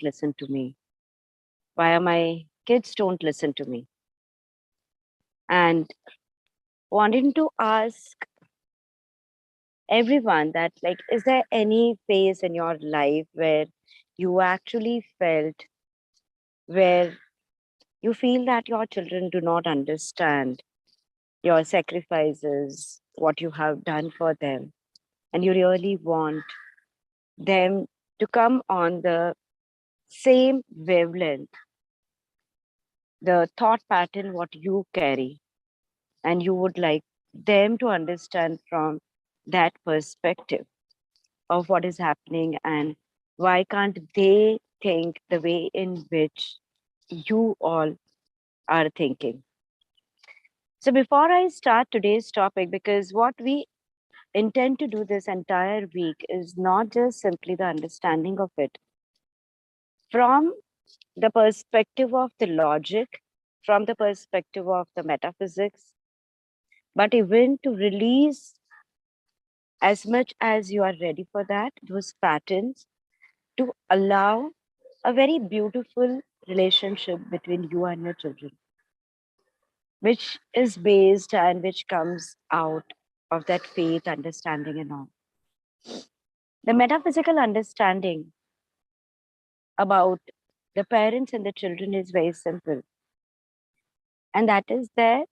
listen to me? Why are my kids don't listen to me? And wanting to ask everyone that, like, is there any phase in your life where you actually felt, where you feel that your children do not understand your sacrifices, what you have done for them, and you really want them to come on the same wavelength, the thought pattern what you carry, and you would like them to understand from that perspective of what is happening, and why can't they think the way in which you all are thinking. So before I start today's topic, because what we intend to do this entire week is not just simply the understanding of it from the perspective of the logic, from the perspective of the metaphysics, but even to release as much as you are ready for that, those patterns, to allow a very beautiful relationship between you and your children, which is based and which comes out of that faith, understanding, and all. The metaphysical understanding about the parents and the children is very simple. And that is that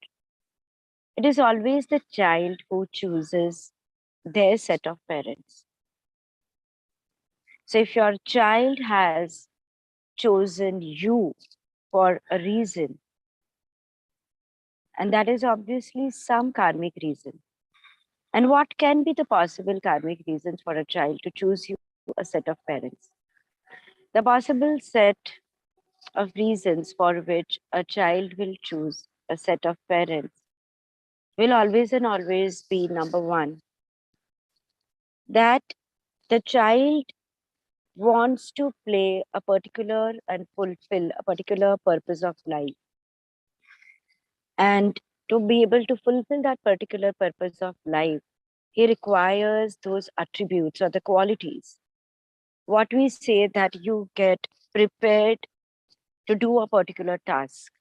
it is always the child who chooses their set of parents. So if your child has chosen you for a reason, and that is obviously some karmic reason. And what can be the possible karmic reasons for a child to choose you a set of parents? The possible set of reasons for which a child will choose a set of parents will always and always be number one, that the child wants to play a particular and fulfill a particular purpose of life. And to be able to fulfill that particular purpose of life, he requires those attributes or the qualities. What we say that you get prepared to do a particular task.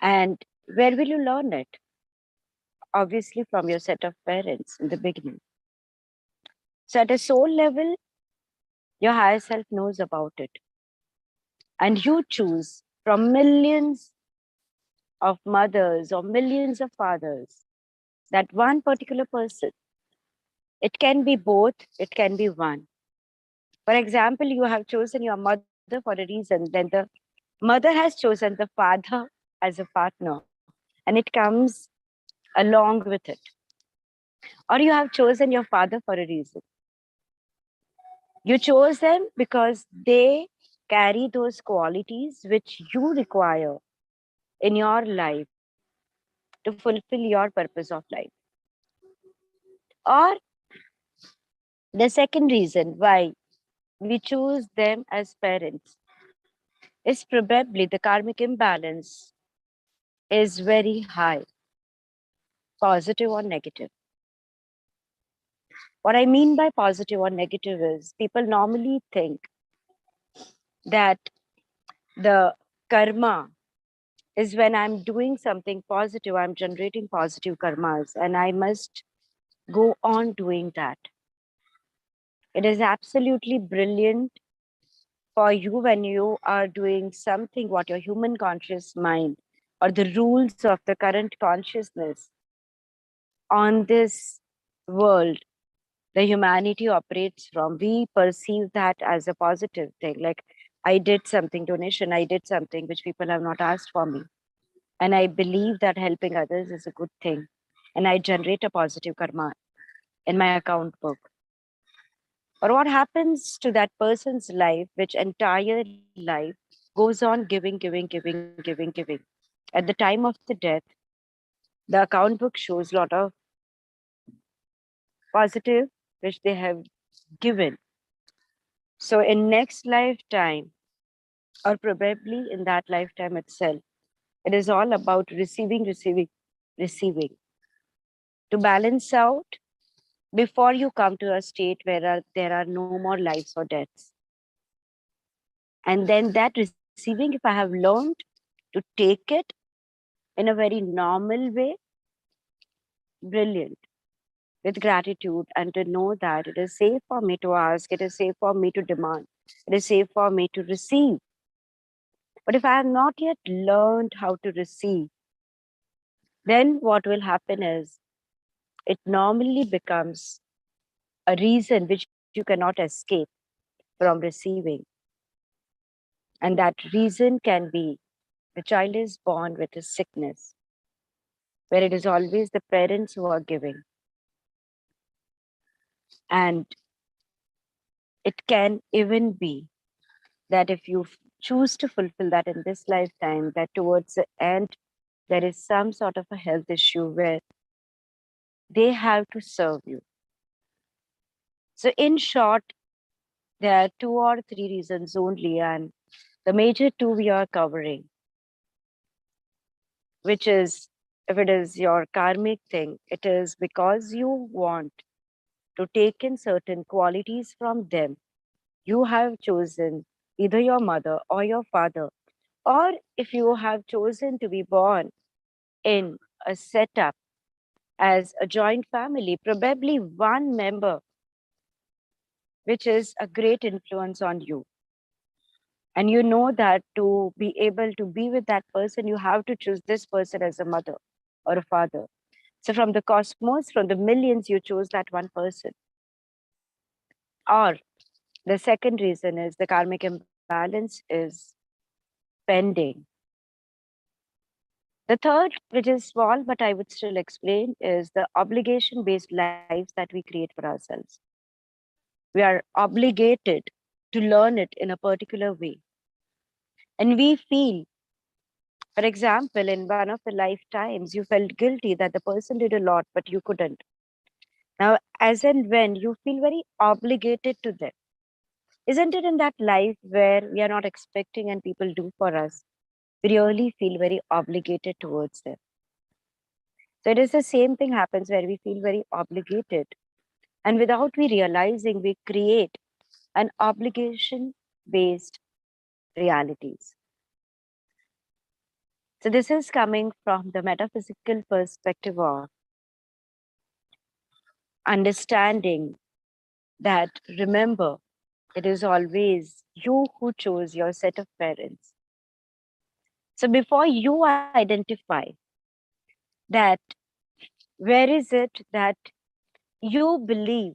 And where will you learn it? Obviously, from your set of parents in the beginning. So, at a soul level, your higher self knows about it. And you choose from millions of mothers or millions of fathers that one particular person. It can be both, it can be one. For example, you have chosen your mother for a reason, then the mother has chosen the father as a partner, and it comes along with it. Or you have chosen your father for a reason. You chose them because they carry those qualities which you require in your life to fulfill your purpose of life. Or the second reason why we choose them as parents is probably the karmic imbalance is very high, positive or negative. What I mean by positive or negative is people normally think that the karma is when I'm doing something positive, I'm generating positive karmas, and I must go on doing that. It is absolutely brilliant for you when you are doing something what your human conscious mind or the rules of the current consciousness on this world, the humanity operates from. We perceive that as a positive thing. Like, I did something, donation, I did something which people have not asked for me. And I believe that helping others is a good thing. And I generate a positive karma in my account book. Or what happens to that person's life, which entire life goes on giving, giving, giving, giving, giving. At the time of the death, the account book shows a lot of positive which they have given. So in next lifetime, or probably in that lifetime itself, it is all about receiving, receiving, receiving. To balance out before you come to a state where there are no more lives or deaths. And then that receiving, if I have learned to take it in a very normal way, brilliant, with gratitude, and to know that it is safe for me to ask, it is safe for me to demand, it is safe for me to receive. But if I have not yet learned how to receive, then what will happen is it normally becomes a reason which you cannot escape from receiving. And that reason can be the child is born with a sickness, where it is always the parents who are giving. And it can even be that if you choose to fulfill that in this lifetime, that towards the end, there is some sort of a health issue where they have to serve you. So, in short, there are two or three reasons only, and the major two we are covering, which is if it is your karmic thing, it is because you want to take in certain qualities from them. You have chosen either your mother or your father, or if you have chosen to be born in a setup as a joint family, probably one member which is a great influence on you. And you know that to be able to be with that person, you have to choose this person as a mother or a father. So, from the cosmos, from the millions, you chose that one person. Or the second reason is the karmic imbalance is pending. The third, which is small, but I would still explain, is the obligation based lives that we create for ourselves. We are obligated to learn it in a particular way. And we feel, for example, in one of the lifetimes, you felt guilty that the person did a lot, but you couldn't. Now, as and when you feel very obligated to them, isn't it in that life where we are not expecting and people do for us? We really feel very obligated towards them. So it is the same thing happens where we feel very obligated. And without we realizing, we create an obligation based realities. So this is coming from the metaphysical perspective of understanding that remember, it is always you who chose your set of parents. So before you identify that where is it that you believe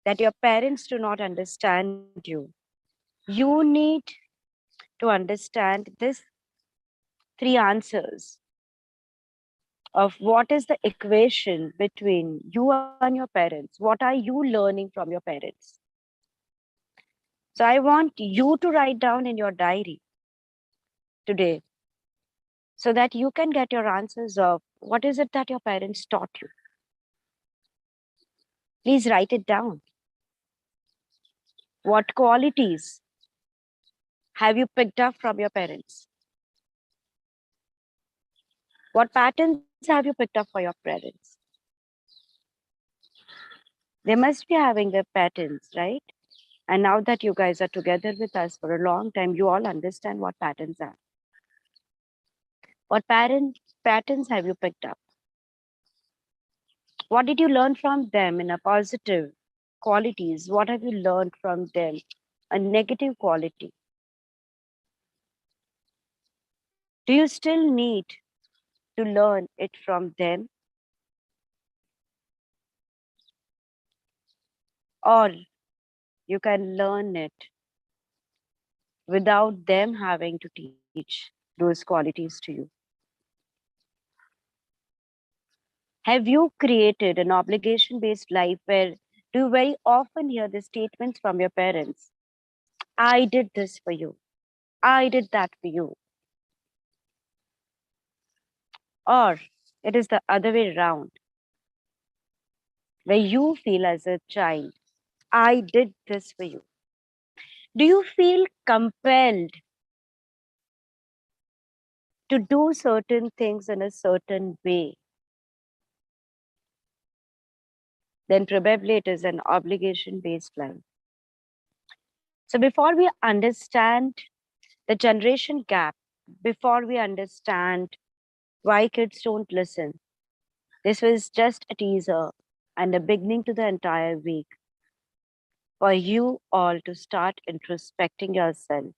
that your parents do not understand you, you need to understand this three answers of what is the equation between you and your parents. What are you learning from your parents? So I want you to write down in your diary today so that you can get your answers of what is it that your parents taught you. Please write it down. What qualities have you picked up from your parents? What patterns have you picked up for your parents? They must be having their patterns, right? And now that you guys are together with us for a long time, you all understand what patterns are. What patterns have you picked up? What did you learn from them in a positive qualities? What have you learned from them? A negative quality. Do you still need to learn it from them? Or you can learn it without them having to teach those qualities to you? Have you created an obligation based life where do you very often hear the statements from your parents? I did this for you. I did that for you. Or it is the other way around, where you feel as a child, I did this for you. Do you feel compelled to do certain things in a certain way then probably it is an obligation based life. So before we understand the generation gap, before we understand why kids don't listen, this was just a teaser and a beginning to the entire week for you all to start introspecting yourself.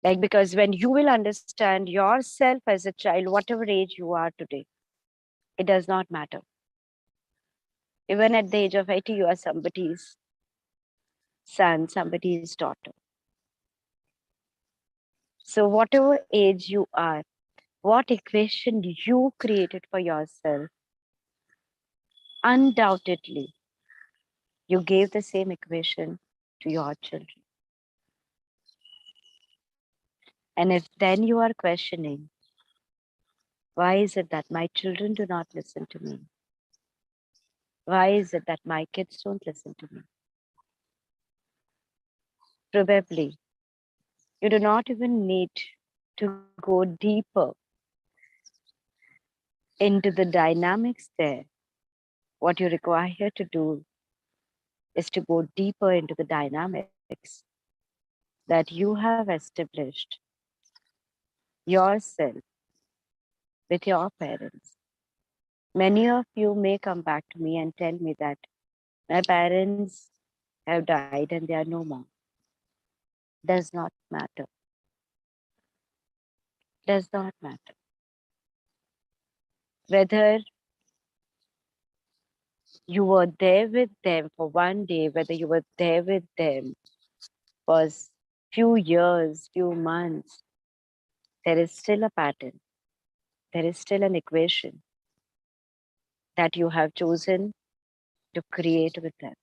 Like, because when you will understand yourself as a child, whatever age you are today, it does not matter. Even at the age of 80, you are somebody's son, somebody's daughter. So, whatever age you are, what equation you created for yourself, undoubtedly, you gave the same equation to your children. And if then you are questioning, why is it that my children do not listen to me? Why is it that my kids don't listen to me? Probably you do not even need to go deeper into the dynamics there. What you require to do is to go deeper into the dynamics that you have established yourself with your parents. Many of you may come back to me and tell me that my parents have died and they are no more. Does not matter. Does not matter. Whether you were there with them for one day, whether you were there with them for few years, few months, there is still a pattern. There is still an equation that you have chosen to create with them.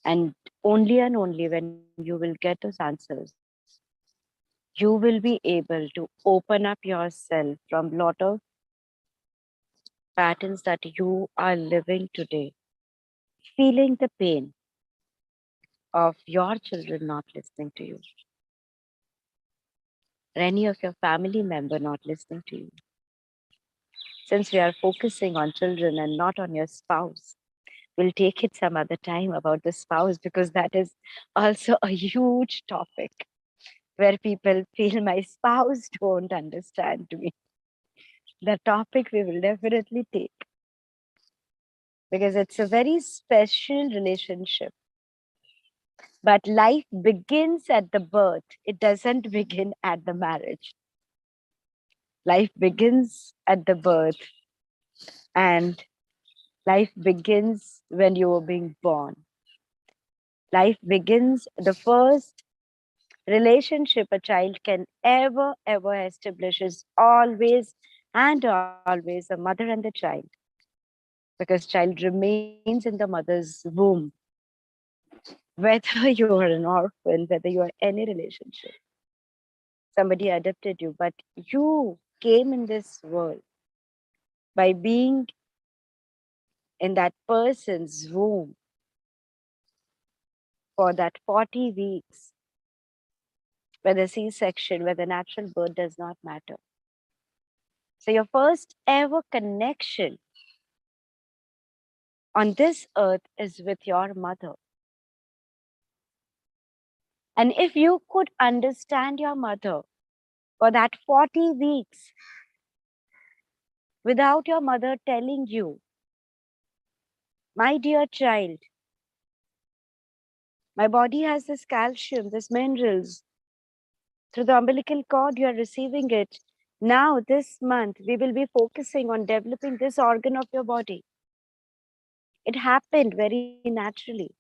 And only when you will get those answers, you will be able to open up yourself from lot of patterns that you are living today, feeling the pain of your children not listening to you, or any of your family member not listening to you. Since we are focusing on children and not on your spouse, we'll take it some other time about the spouse, because that is also a huge topic where people feel my spouse don't understand me. The topic we will definitely take, because it's a very special relationship. But life begins at the birth, it doesn't begin at the marriage. Life begins at the birth, and life begins when you were being born. Life begins, the first relationship a child can ever establish is always and always a mother and the child, because child remains in the mother's womb, whether you are an orphan, whether you are any relationship. Somebody adopted you, but you came in this world by being in that person's womb for that 40 weeks, whether C-section, whether natural birth, does not matter. So your first ever connection on this earth is with your mother. And if you could understand your mother for that 40 weeks without your mother telling you, my dear child, my body has this calcium, this minerals, through the umbilical cord, you are receiving it. Now, this month, we will be focusing on developing this organ of your body. It happened very naturally.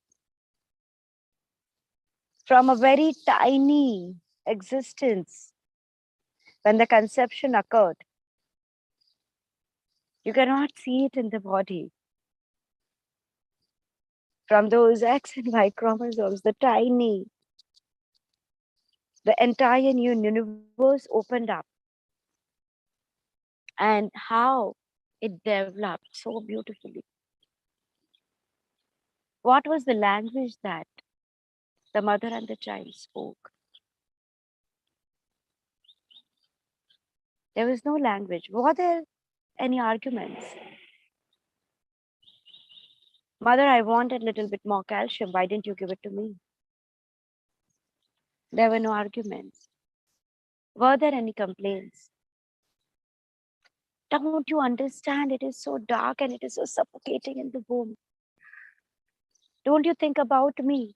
From a very tiny existence, when the conception occurred, you cannot see it in the body. From those X and Y chromosomes, the tiny, the entire new universe opened up. And how it developed so beautifully. What was the language that the mother and the child spoke? There was no language. Were there any arguments. Mother, I want a little bit more calcium. Why didn't you give it to me? There were no arguments. Were there any complaints? Don't you understand? It is so dark and it is so suffocating in the womb. Don't you think about me?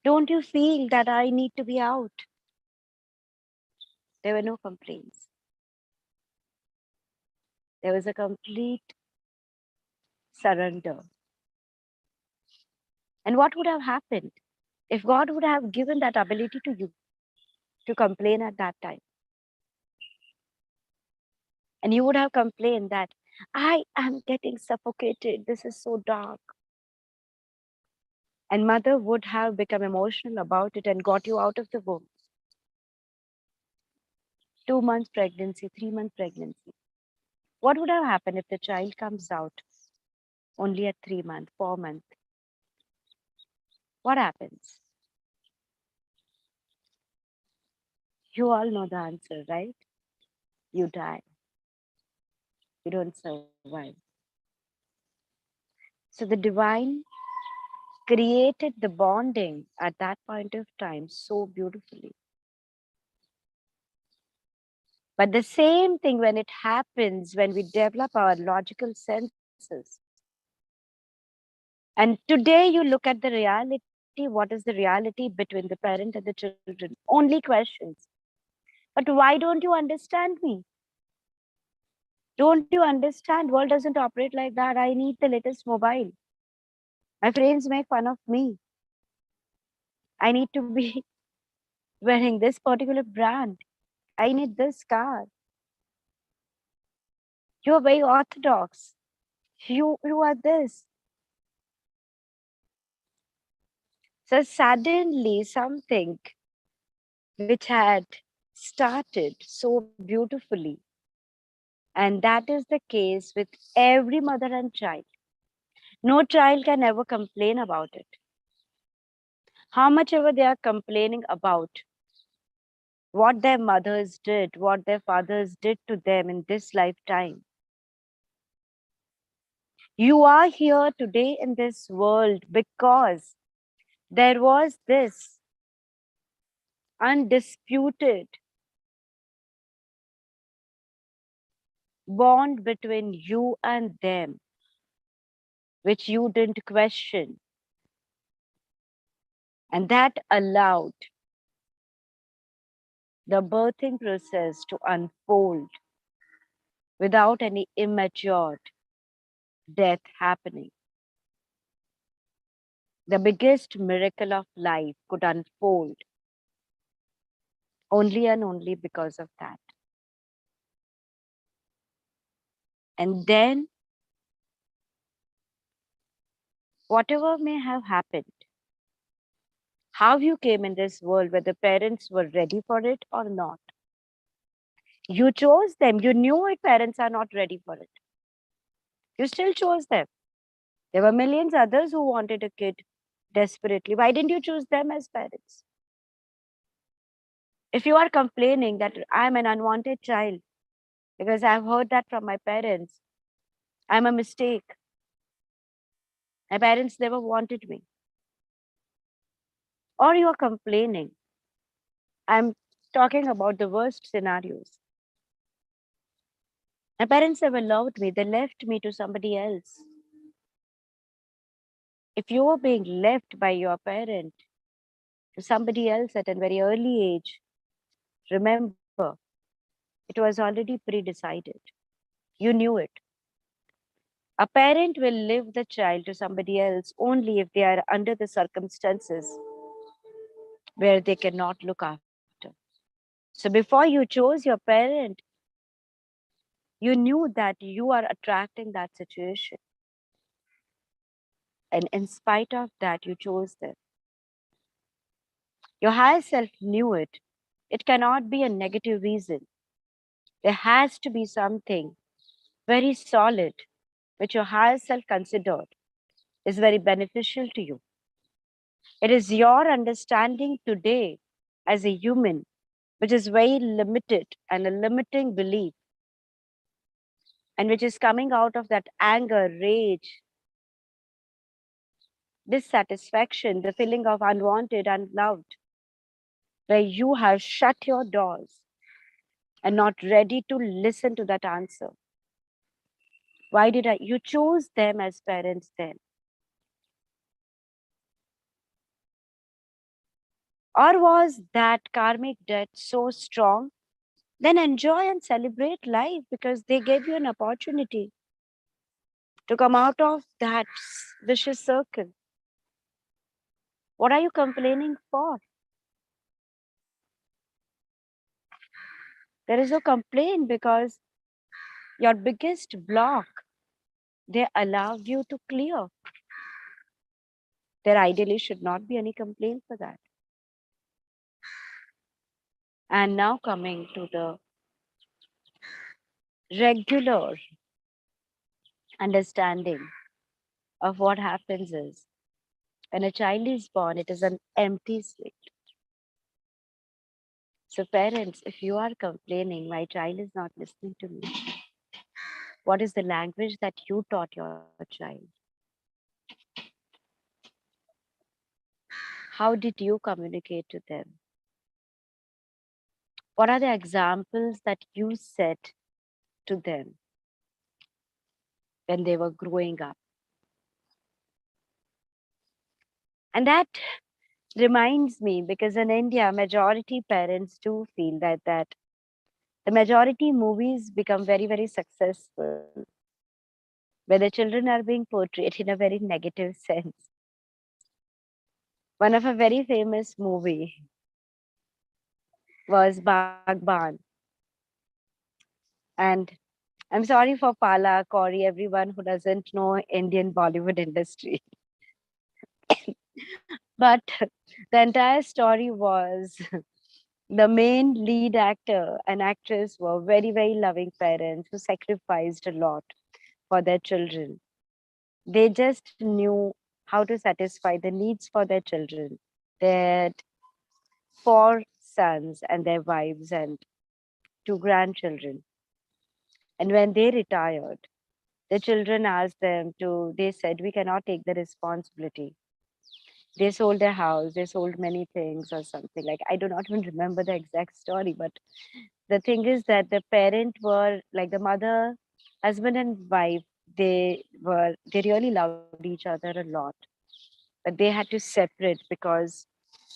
Don't you feel that I need to be out? There were no complaints. There was a complete surrender. And what would have happened if God would have given that ability to you to complain at that time? And you would have complained that I am getting suffocated. This is so dark. And mother would have become emotional about it and got you out of the womb. 2 months pregnancy, 3 month pregnancy. What would have happened if the child comes out only at 3 months, 4 months? What happens? You all know the answer, right? You die. You don't survive. So the divine created the bonding at that point of time so beautifully. But the same thing when it happens, when we develop our logical senses. And today you look at the reality, what is the reality between the parent and the children? Only questions. But why don't you understand me? Don't you understand? World doesn't operate like that. I need the latest mobile. My friends make fun of me. I need to be wearing this particular brand. I need this car. You're very orthodox. You are this. So suddenly something which had started so beautifully, and that is the case with every mother and child. No child can ever complain about it. How much ever they are complaining about what their mothers did, what their fathers did to them in this lifetime. You are here today in this world because there was this undisputed bond between you and them, which you didn't question. And that allowed the birthing process to unfold without any immature death happening. The biggest miracle of life could unfold only and only because of that. And then, whatever may have happened, how you came in this world, whether parents were ready for it or not. You chose them. You knew it, parents are not ready for it. You still chose them. There were millions others who wanted a kid desperately. Why didn't you choose them as parents? If you are complaining that I'm an unwanted child because I've heard that from my parents, I'm a mistake. My parents never wanted me. Or you are complaining. I'm talking about the worst scenarios. My parents never loved me. They left me to somebody else. If you are being left by your parent to somebody else at a very early age, remember, it was already pre-decided. You knew it. A parent will leave the child to somebody else only if they are under the circumstances where they cannot look after. So before you chose your parent, you knew that you are attracting that situation. And in spite of that, you chose them. Your higher self knew it. It cannot be a negative reason. There has to be something very solid, which your higher self considered is very beneficial to you. It is your understanding today as a human, which is very limited and a limiting belief and which is coming out of that anger, rage, dissatisfaction, the feeling of unwanted, unloved, where you have shut your doors and not ready to listen to that answer. Why did you chose them as parents then? Or was that karmic debt so strong? Then enjoy and celebrate life because they gave you an opportunity to come out of that vicious circle. What are you complaining for? There is no complaint because your biggest block they allowed you to clear. There ideally should not be any complaint for that. And now coming to the regular understanding of what happens is when a child is born, it is an empty slate. So, parents, if you are complaining, my child is not listening to me, what is the language that you taught your child? How did you communicate to them? What are the examples that you set to them when they were growing up? And that reminds me because in India, majority parents do feel that the majority movies become very, very successful where the children are being portrayed in a very negative sense. One of a very famous movie was Bagban. And I'm sorry for Pala, Corey, everyone who doesn't know Indian Bollywood industry. But the entire story was the main lead actor and actress were very, very loving parents who sacrificed a lot for their children. They just knew how to satisfy the needs for their children. They had four sons and their wives and two grandchildren. And when they retired, the children asked them to, they said, we cannot take the responsibility. They sold their house, they sold many things or something. Like, I do not even remember the exact story, but the thing is that the parent were like the mother, husband and wife, they really loved each other a lot. But they had to separate because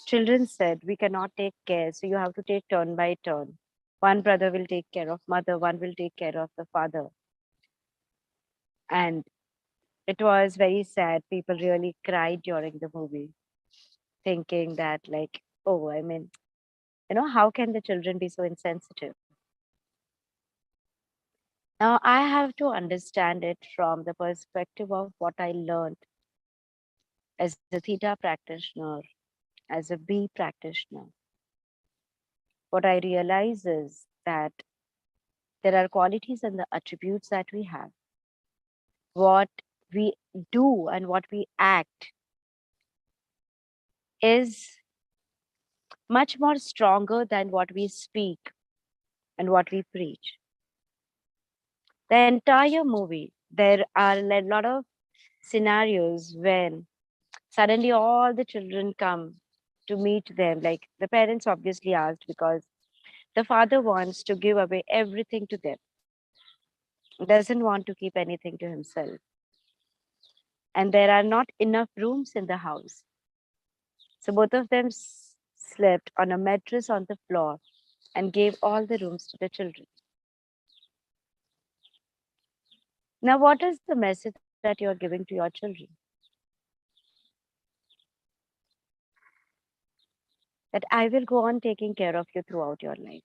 children said, we cannot take care, so you have to take turn by turn. One brother will take care of mother, one will take care of the father. And it was very sad. People really cried during the movie, thinking that, like, oh, I mean, how can the children be so insensitive? Now, I have to understand it from the perspective of what I learned as a Theta practitioner, as a B practitioner. What I realize is that there are qualities and the attributes that we have. What we do and what we act is much more stronger than what we speak and what we preach. The entire movie, there are a lot of scenarios when suddenly all the children come to meet them. Like the parents obviously asked because the father wants to give away everything to them, doesn't want to keep anything to himself. And there are not enough rooms in the house. So both of them slept on a mattress on the floor and gave all the rooms to the children. Now, what is the message that you are giving to your children? That I will go on taking care of you throughout your life.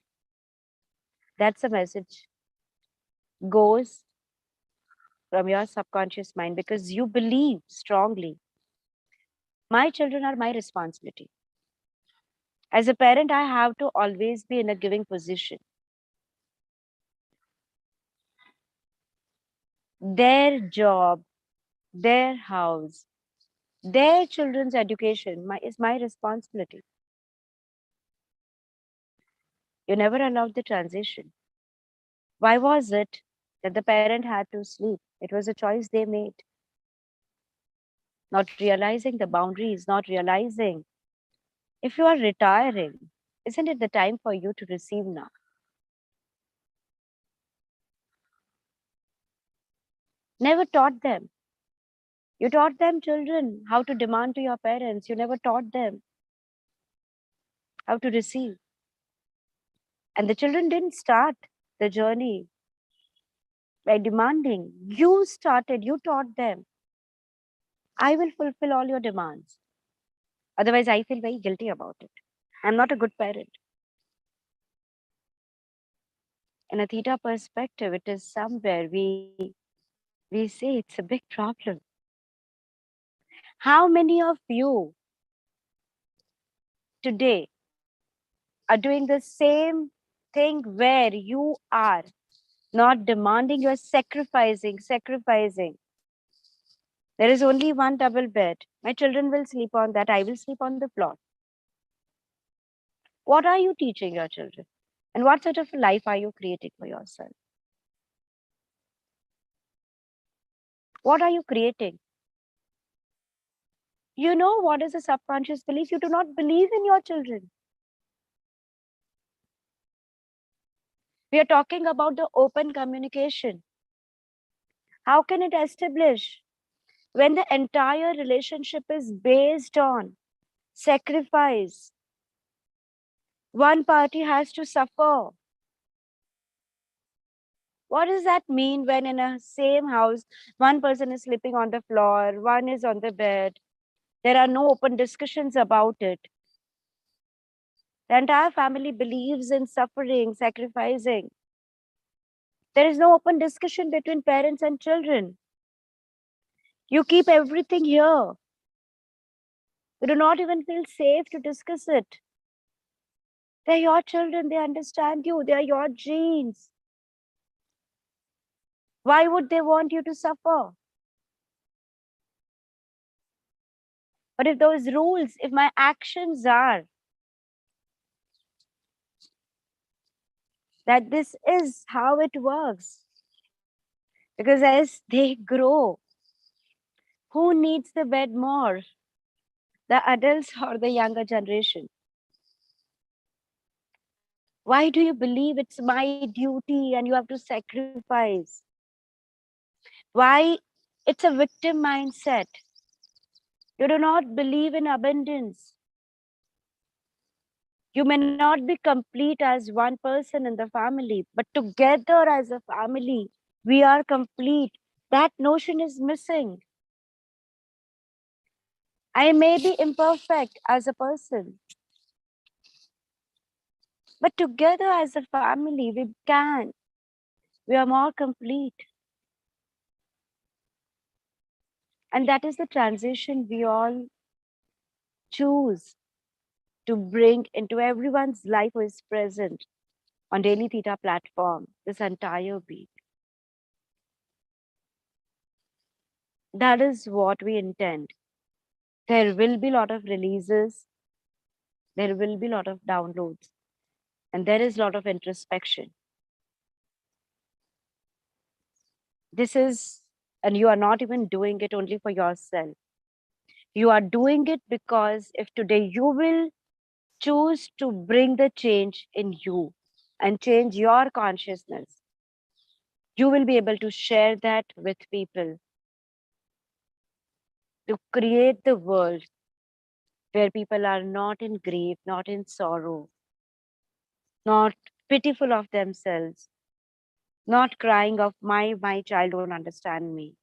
That's a message goes from your subconscious mind because you believe strongly my children are my responsibility. As a parent, I have to always be in a giving position. Their job, their house, their children's education is my responsibility. You never allowed the transition. Why was it? that the parent had to sleep. It was a choice they made, not realizing the boundaries, not realizing if you are retiring, isn't it the time for you to receive now? Never taught them. You taught them, children, how to demand to your parents. You never taught them how to receive. And the children didn't start the journey by demanding. You started, you taught them. I will fulfill all your demands. Otherwise, I feel very guilty about it. I'm not a good parent. In a theta perspective, it is somewhere we say it's a big problem. How many of you today are doing the same thing where you are not demanding, you're sacrificing. There is only one double bed. My children will sleep on that. I will sleep on the floor. What are you teaching your children? And what sort of a life are you creating for yourself? What are you creating? You know what is a subconscious belief? You do not believe in your children. We are talking about the open communication. How can it establish when the entire relationship is based on sacrifice? One party has to suffer. What does that mean when in a same house, one person is sleeping on the floor, one is on the bed? There are no open discussions about it. The entire family believes in suffering, sacrificing. There is no open discussion between parents and children. You keep everything here. You do not even feel safe to discuss it. They're your children, they understand you, they are your genes. Why would they want you to suffer? But if those rules, if my actions are that this is how it works, because as they grow, who needs the bed more? The adults or the younger generation? Why do you believe it's my duty and you have to sacrifice? Why it's a victim mindset? You do not believe in abundance. You may not be complete as one person in the family, but together as a family, we are complete. That notion is missing. I may be imperfect as a person, but together as a family, we are more complete. And that is the transition we all choose to bring into everyone's life who is present on Daily Theta platform this entire week. That is what we intend. There will be a lot of releases, there will be a lot of downloads, and there is a lot of introspection. This is, and you are not even doing it only for yourself. You are doing it because if today you will choose to bring the change in you and change your consciousness, you will be able to share that with people to create the world where people are not in grief, not in sorrow, not pitiful of themselves, not crying of my child don't understand me,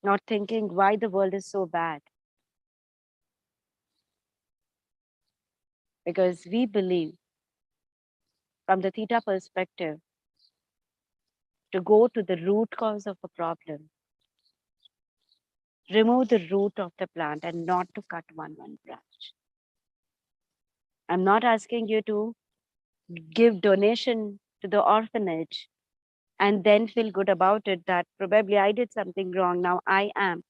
not thinking why the world is so bad. Because we believe from the theta perspective to go to the root cause of a problem, remove the root of the plant and not to cut one branch. I'm not asking you to give donation to the orphanage and then feel good about it that probably I did something wrong. Now I am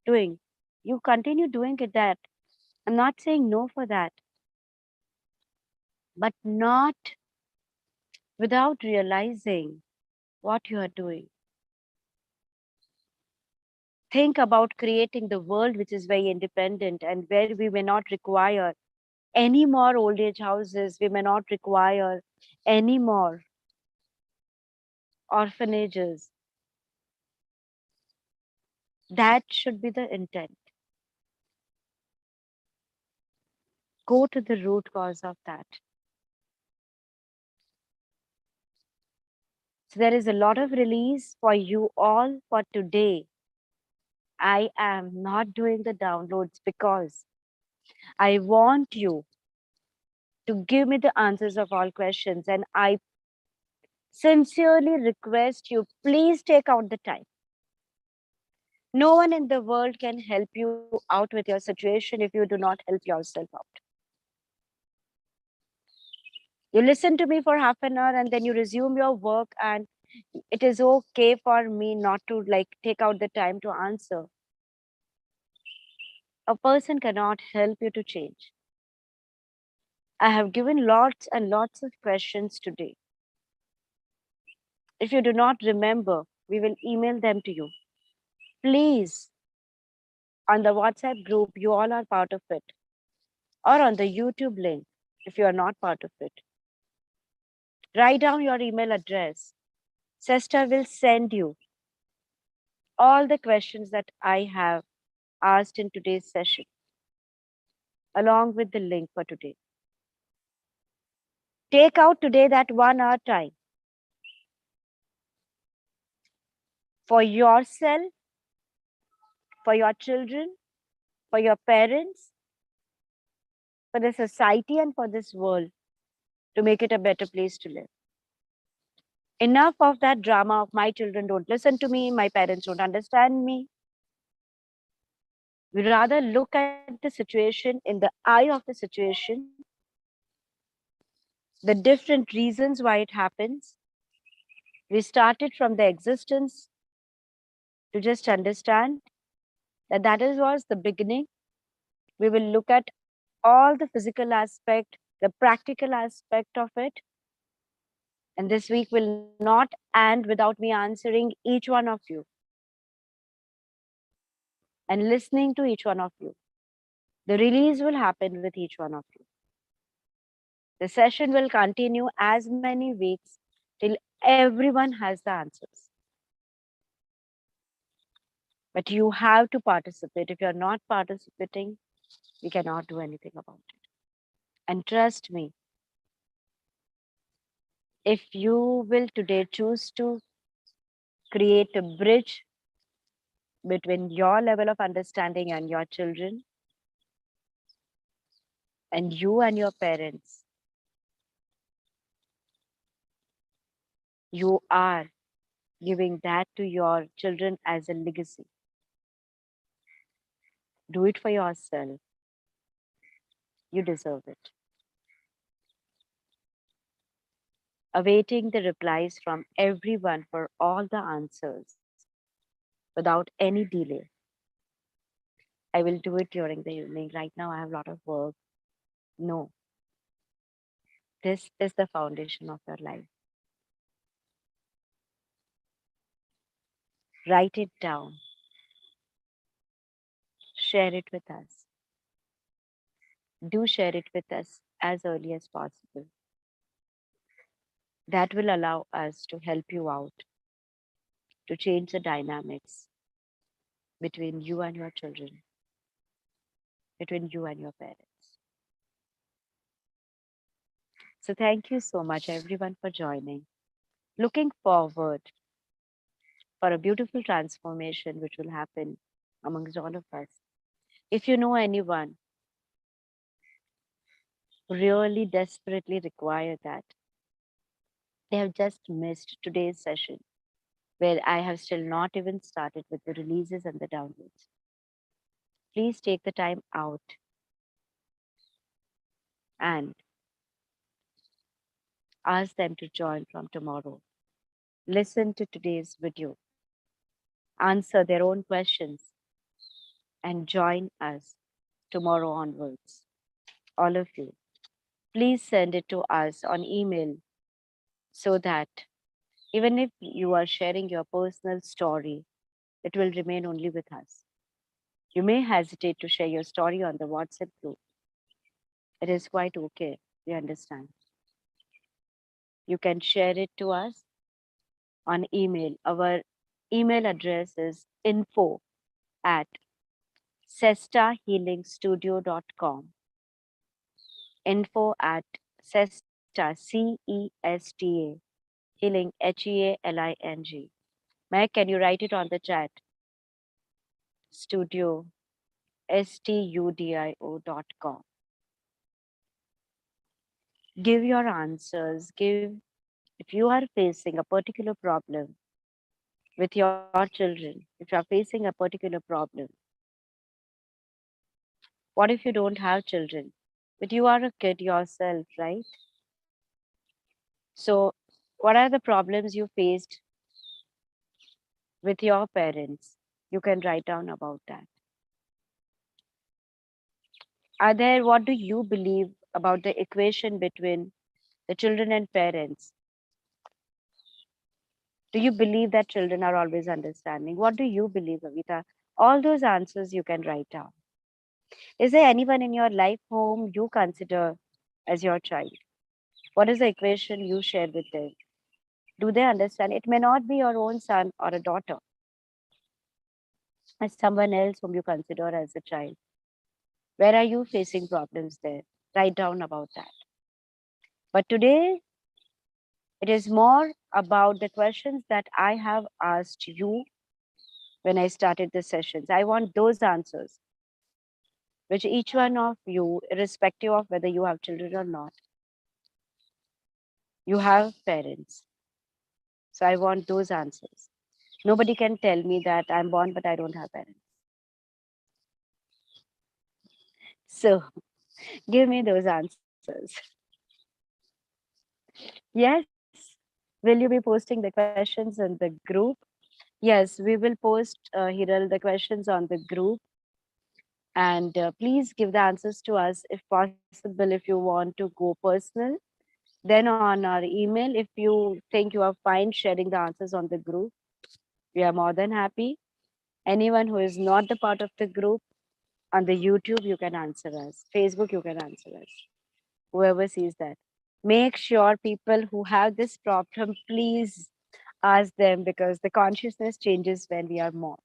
doing. You continue doing it that. I'm not saying no for that, but not without realizing what you are doing. Think about creating the world which is very independent and where we may not require any more old age houses, we may not require any more orphanages. That should be the intent. Go to the root cause of that. So there is a lot of release for you all for today. I am not doing the downloads because I want you to give me the answers of all questions. And I sincerely request you, please take out the time. No one in the world can help you out with your situation if you do not help yourself out. You listen to me for half an hour and then you resume your work, and it is okay for me not to like take out the time to answer. A person cannot help you to change. I have given lots and lots of questions today. If you do not remember, we will email them to you. Please, on the WhatsApp group, you all are part of it, or on the YouTube link, if you are not part of it. Write down your email address. Sister will send you all the questions that I have asked in today's session, along with the link for today. Take out today that 1 hour time for yourself, for your children, for your parents, for the society, and for this world to make it a better place to live. Enough of that drama of my children don't listen to me, my parents don't understand me. We rather look at the situation in the eye of the situation, the different reasons why it happens. We started from the existence to just understand that was the beginning. We will look at all the physical aspect, the practical aspect of it. And this week will not end without me answering each one of you and listening to each one of you. The release will happen with each one of you. The session will continue as many weeks till everyone has the answers. But you have to participate. If you're not participating, we cannot do anything about it. And trust me, if you will today choose to create a bridge between your level of understanding and your children, and you and your parents, you are giving that to your children as a legacy. Do it for yourself. You deserve it. Awaiting the replies from everyone for all the answers without any delay. I will do it during the evening. Right now, I have a lot of work. No, this is the foundation of your life. Write it down. Share it with us. Do share it with us as early as possible. That will allow us to help you out, to change the dynamics between you and your children, between you and your parents. So thank you so much, everyone, for joining. Looking forward for a beautiful transformation which will happen amongst all of us. If you know anyone who really desperately require that, they have just missed today's session where I have still not even started with the releases and the downloads. Please take the time out and ask them to join from tomorrow. Listen to today's video, answer their own questions, and join us tomorrow onwards. All of you, please send it to us on email so that Even if you are sharing your personal story, it will remain only with us. You may hesitate to share your story on the WhatsApp group. It is quite okay. We understand. You can share it to us on email. Our email address is info@cestahealingstudio.com. Info@cesta, CESTA, healing, HEALING. Meg, can you write it on the chat? Studio, STUDIO.com. Give your answers. If you are facing a particular problem with your children, if you are facing a particular problem, what if you don't have children? But you are a kid yourself, right? So, what are the problems you faced with your parents? You can write down about that. What do you believe about the equation between the children and parents? Do you believe that children are always understanding? What do you believe, Avita? All those answers you can write down. Is there anyone in your life whom you consider as your child? What is the equation you share with them? Do they understand? It may not be your own son or a daughter, as someone else whom you consider as a child. Where are you facing problems there? Write down about that. But today, it is more about the questions that I have asked you when I started the sessions. I want those answers, which each one of you, irrespective of whether you have children or not, you have parents. So I want those answers. Nobody can tell me that I'm born, but I don't have parents. So give me those answers. Yes. Will you be posting the questions in the group? Yes, we will post, Hiral, the questions on the group. And please give the answers to us if possible. If you want to go personal, then on our email. If you think you are fine sharing the answers on the group, we are more than happy. Anyone who is not the part of the group, on the YouTube, you can answer us. Facebook, you can answer us. Whoever sees that. Make sure people who have this problem, please ask them because the consciousness changes when we are more.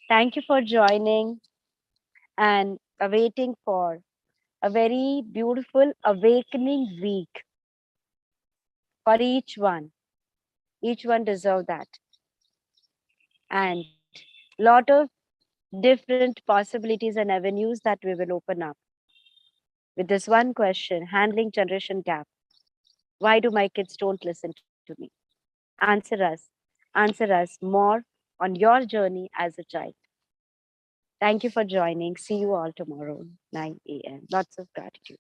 Thank you for joining and awaiting for a very beautiful awakening week for each one. Each one deserve that. And lot of different possibilities and avenues that we will open up with this one question, handling generation gap. Why do my kids don't listen to me? Answer us. Answer us more on your journey as a child. Thank you for joining. See you all tomorrow, 9 a.m. Lots of gratitude.